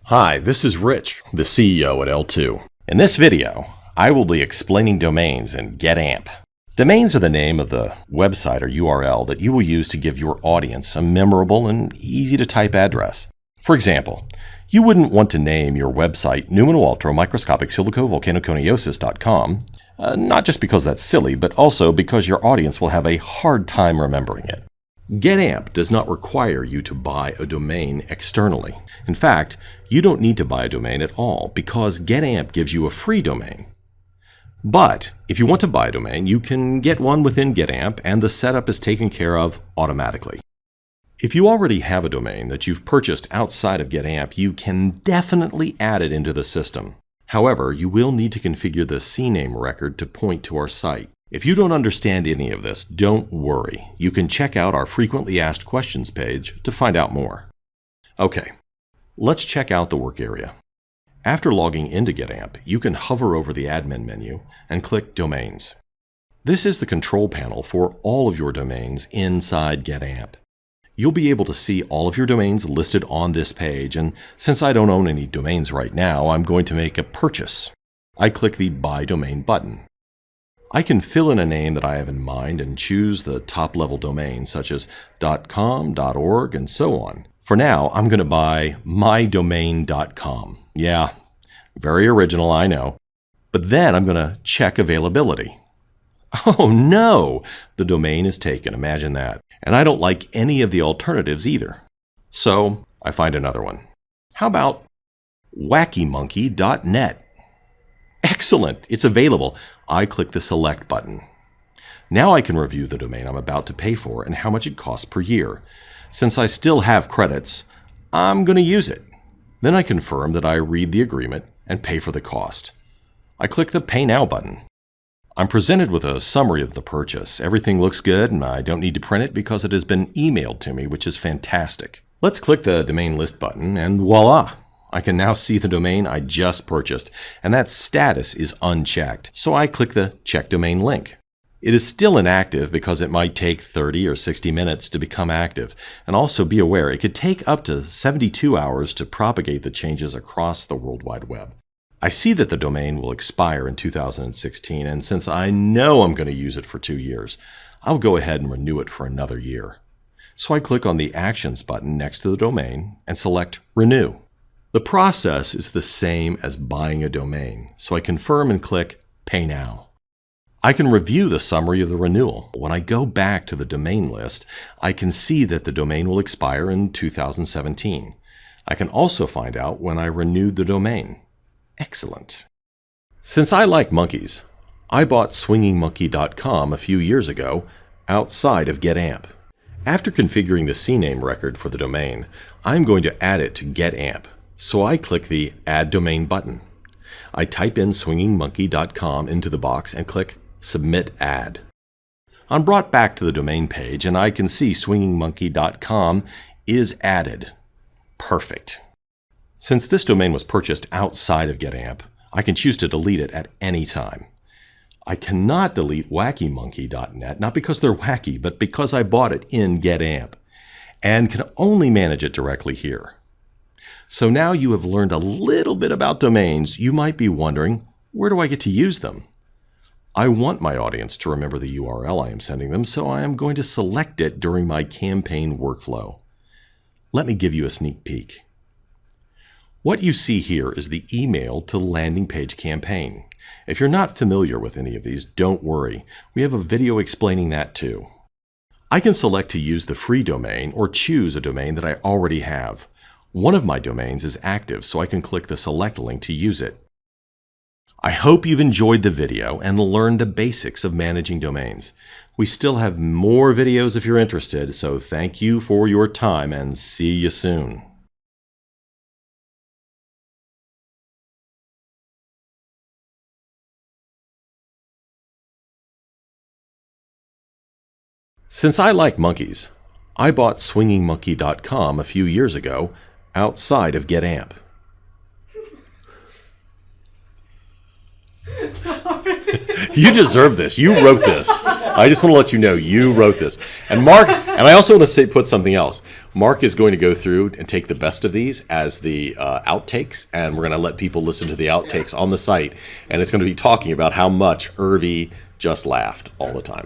Hi, this is Rich, the CEO at L2. In this video, I will be explaining domains in GetAMP. Domains are the name of the website or URL that you will use to give your audience a memorable and easy-to-type address. For example, you wouldn't want to name your website pneumono-ultra-microscopic-silicovolcanoconiosis.com, not just because that's silly, but also because your audience will have a hard time remembering it. GetAMP does not require you to buy a domain externally. In fact, you don't need to buy a domain at all because GetAMP gives you a free domain. But if you want to buy a domain, you can get one within GetAMP and the setup is taken care of automatically. If you already have a domain that you've purchased outside of GetAMP, you can definitely add it into the system. However, you will need to configure the CNAME record to point to our site. If you don't understand any of this, don't worry. You can check out our frequently asked questions page to find out more. Okay, let's check out the work area. After logging into GetAMP, you can hover over the admin menu and click Domains. This is the control panel for all of your domains inside GetAMP. You'll be able to see all of your domains listed on this page, and since I don't own any domains right now, I'm going to make a purchase. I click the Buy Domain button. I can fill in a name that I have in mind and choose the top-level domain, such as .com, .org, and so on. For now, I'm going to buy mydomain.com. Yeah, very original, I know. But then I'm going to check availability. Oh no! The domain is taken, imagine that. And I don't like any of the alternatives either. So I find another one. How about wackymonkey.net? Excellent! It's available. I click the Select button. Now I can review the domain I'm about to pay for and how much it costs per year. Since I still have credits, I'm going to use it. Then I confirm that I read the agreement and pay for the cost. I click the Pay Now button. I'm presented with a summary of the purchase. Everything looks good and I don't need to print it because it has been emailed to me, which is fantastic. Let's click the Domain List button and voila! I can now see the domain I just purchased, and that status is unchecked, so I click the Check Domain link. It is still inactive because it might take 30 or 60 minutes to become active, and also be aware it could take up to 72 hours to propagate the changes across the World Wide Web. I see that the domain will expire in 2016, and since I know I'm going to use it for 2 years, I'll go ahead and renew it for another year. So I click on the Actions button next to the domain and select Renew. The process is the same as buying a domain, so I confirm and click Pay Now. I can review the summary of the renewal. When I go back to the domain list, I can see that the domain will expire in 2017. I can also find out when I renewed the domain. Excellent. Since I like monkeys, I bought swingingmonkey.com a few years ago outside of GetAMP. After configuring the CNAME record for the domain, I'm going to add it to GetAMP. So I click the Add Domain button. I type in swingingmonkey.com into the box and click Submit Add. I'm brought back to the domain page and I can see swingingmonkey.com is added. Perfect. Since this domain was purchased outside of GetAMP, I can choose to delete it at any time. I cannot delete wackymonkey.net, not because they're wacky, but because I bought it in GetAMP, and can only manage it directly here. So now you have learned a little bit about domains, you might be wondering, where do I get to use them? I want my audience to remember the URL I am sending them, so I am going to select it during my campaign workflow. Let me give you a sneak peek. What you see here is the email to landing page campaign. If you're not familiar with any of these, don't worry. We have a video explaining that too. I can select to use the free domain or choose a domain that I already have. One of my domains is active, so I can click the select link to use it. I hope you've enjoyed the video and learned the basics of managing domains. We still have more videos if you're interested, so thank you for your time and see you soon. Since I like monkeys, I bought swingingmonkey.com a few years ago outside of GetAMP. You deserve this. You wrote this. I just want to let you know you wrote this. And Mark, and I also want to put something else. Mark is going to go through and take the best of these as the outtakes, and we're going to let people listen to the outtakes on the site. And it's going to be talking about how much Irvi just laughed all the time.